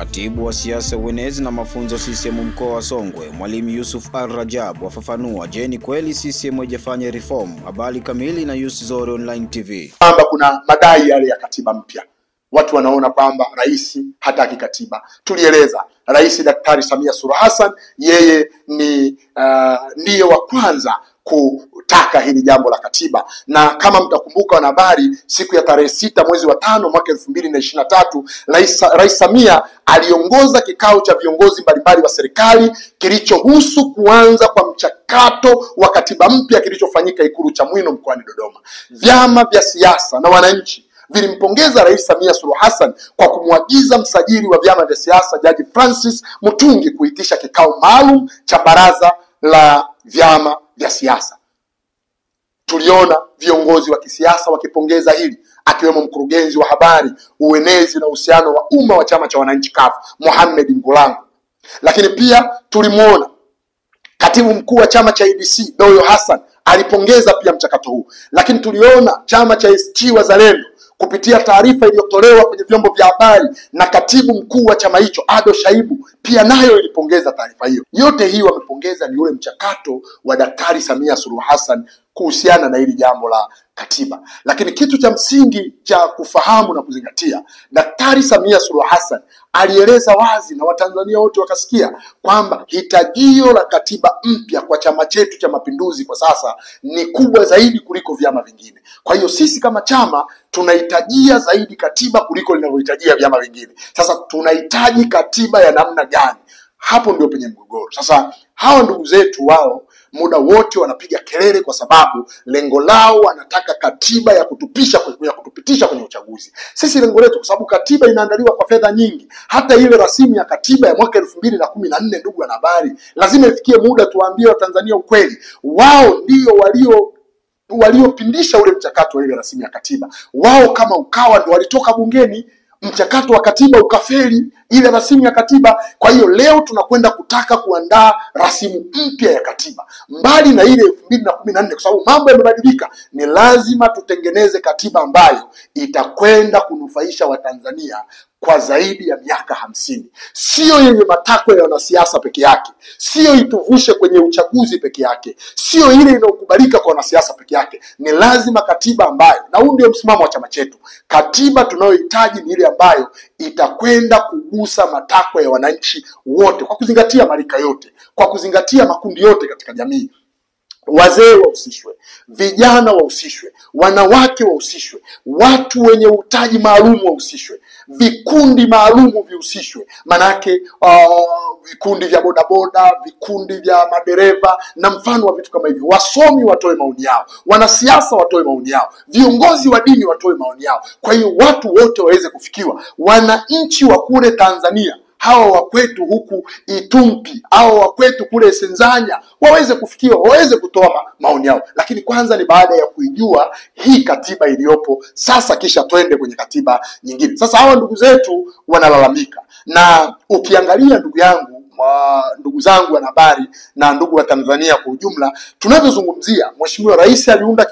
Katibu wa siasa, uenezi na mafunzo CCM mkoa wa Songwe, Mwalimu Yusuf Al-Rajab wafafanua je, ni kweli CCM haijafanya reform? Habari kamili na Yusuzori Online TV. Kwamba kuna madai yale ya katiba mpya. Watu wanaona kwamba rais hataki katiba. Tulieleza Rais Daktari Samia Suluhu Hassan yeye ni ndiye wa kwanza kutaka hili jambo la katiba, na kama mtakumbuka wanahabari, siku ya tarehe 6 mwezi wa 5 mwaka 2023 Rais Samia aliongoza kikao cha viongozi mbalimbali wa serikali kilichohusu kuanza kwa mchakato wa katiba mpya kilichofanyika Ikulu Chamwino mkoani Dodoma. Vyama vya siasa na wananchi vilimpongeza Rais Samia Suluhu Hassan kwa kumwagiza msajili wa vyama vya siasa Jaji Francis Mutungi kuitisha kikao maalum cha baraza la vyama vya siasa. Tuliona viongozi wa kisiasa wakipongeza hili, akiwemo mkurugenzi wa habari, uenezi na uhusiano wa umma wa chama cha wananchi CUF Mohamed Ngulango. Lakini pia tulimuona katibu mkuu wa chama cha ADC Doyo Hassan alipongeza pia mchakato huu. Lakini tuliona chama cha ACT Wazalendo kupitia taarifa iliyotolewa kwenye vyombo vya habari na katibu mkuu wa chama hicho Ado Shaibu pia nayo ilipongeza taarifa hiyo. Yote hii wamepongeza ni ule mchakato wa Daktari Samia Suluhu Hassan kuhusiana na hili jambo la katiba. Lakini kitu cha msingi cha kufahamu na kuzingatia, Daktari Samia Suluhu Hassan alieleza wazi na Watanzania wote wakasikia kwamba hitajio la katiba mpya kwa chama chetu cha Mapinduzi kwa sasa ni kubwa zaidi kuliko vyama vingine. Kwa hiyo sisi kama chama tunahitajia zaidi katiba kuliko linavyohitajia vyama vingine. Sasa tunahitaji katiba ya namna gani? Hapo ndio penye mgogoro. Sasa hawa ndugu zetu wao muda wote wanapiga kelele kwa sababu lengo lao wanataka katiba ya kutupitisha kwenye uchaguzi. Sisi lengo letu, kwa sababu katiba inaandaliwa kwa fedha nyingi, hata ile rasimu ya katiba ya mwaka 2014 ndugu wanahabari, lazima ifikie muda tuwaambie Watanzania ukweli. Wao ndio waliopindisha ule mchakato wa ile rasimu ya katiba. Wao kama Ukawa ndio walitoka bungeni, mchakato wa katiba ukafeli, ile rasimu ya katiba. Kwa hiyo leo tunakwenda kutaka kuandaa rasimu mpya ya katiba mbali na ile 2014, kwa sababu mambo yamebadilika. Ni lazima tutengeneze katiba ambayo itakwenda kunufaisha Watanzania kwa zaidi ya miaka 50. Sio yenye matakwa ya wanasiasa peke yake, sio ituvushe kwenye uchaguzi peke yake, sio ile inayokubalika kwa wanasiasa peke yake. Ni lazima katiba ambayo, na huu ndio msimamo wa chama chetu, katiba tunayohitaji ni ile ambayo itakwenda kugusa matakwa ya wananchi wote, kwa kuzingatia marika yote, kwa kuzingatia makundi yote katika jamii. Wazee wahusishwe, vijana wahusishwe, wanawake wahusishwe, watu wenye uhitaji maalum wahusishwe, vikundi maalum vihusishwe. Manake vikundi vya bodaboda, vikundi vya madereva na mfano wa vitu kama hivyo. Wasomi watoe maoni yao, wanasiasa watoe maoni yao, viongozi wa dini watoe maoni yao. Kwa hiyo watu wote waweze kufikiwa. Wananchi wa kule Tanzania, hawa wa kwetu huku Itumpi, hawa wa kwetu kule Senzanya, waweze kufikiwa, waweze kutoa maoni yao. Lakini kwanza ni baada ya kuijua hii katiba iliyopo sasa, kisha twende kwenye katiba nyingine. Sasa hawa ndugu zetu wanalalamika, na ukiangalia ndugu yangu, ndugu zangu wanahabari na ndugu wa Tanzania kwa ujumla, tunavyozungumzia, Mheshimiwa Rais aliunda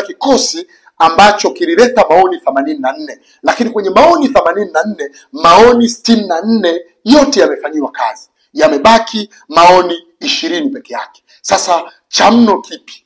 kikosi ambacho kilileta maoni 84, lakini kwenye maoni 84, maoni 64 yote yamefanyiwa kazi. Yamebaki maoni 20 peke yake. Sasa cha mno kipi?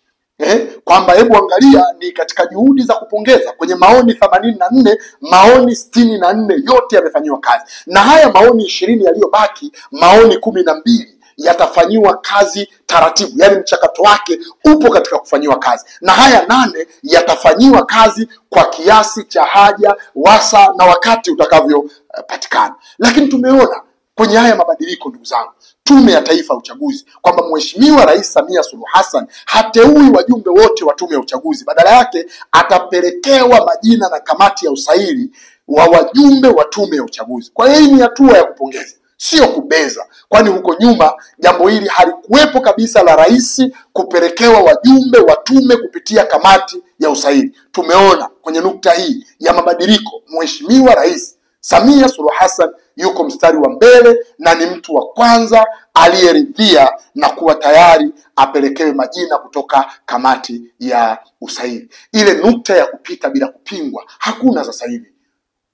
Kwamba hebu angalia, ni katika juhudi za kupongeza, kwenye maoni 84, maoni 64 yote yamefanyiwa kazi. Na haya maoni 20 yaliyobaki, maoni 12 yatafanyiwa kazi taratibu, yani mchakato wake upo katika kufanyiwa kazi, na haya 8 yatafanyiwa kazi kwa kiasi cha haja, wasa na wakati utakavyopatikana. Lakini tumeona kwenye haya mabadiliko, ndugu zangu, Tume ya Taifa ya Uchaguzi, kwamba Mheshimiwa Rais Samia Suluhu Hassan hateui wajumbe wote wa tume ya uchaguzi, badala yake atapelekewa majina na kamati ya usaili wa wajumbe wa tume ya uchaguzi. Kwa hiyo hii ni hatua ya kupongeza, sio kubeza, kwani huko nyuma jambo hili halikuwepo kabisa la rais kupelekewa wajumbe wa tume kupitia kamati ya usaili. Tumeona kwenye nukta hii ya mabadiliko, Mheshimiwa Rais Samia Suluhu Hassan yuko mstari wa mbele na ni mtu wa kwanza aliyeridhia na kuwa tayari apelekewe majina kutoka kamati ya usaili. Ile nukta ya kupita bila kupingwa hakuna sasa hivi.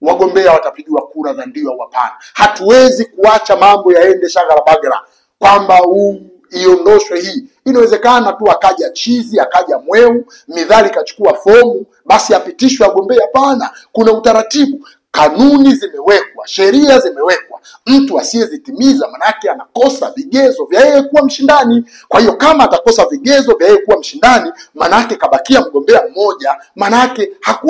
wagombea watapigiwa kura za ndio au hapana. Hatuwezi kuacha mambo yaende shagala bagala kwamba iondoshwe hii. Inawezekana tu akaja chizi, akaja mweu, midhali kachukua fomu, basi apitishwe agombea. Hapana, kuna utaratibu, kanuni zimewekwa, sheria zimewekwa. Mtu asiyezitimiza manake anakosa vigezo vya yeye kuwa mshindani. Kwa hiyo kama atakosa vigezo vya yeye kuwa mshindani, manake kabakia mgombea mmoja, manake hakuna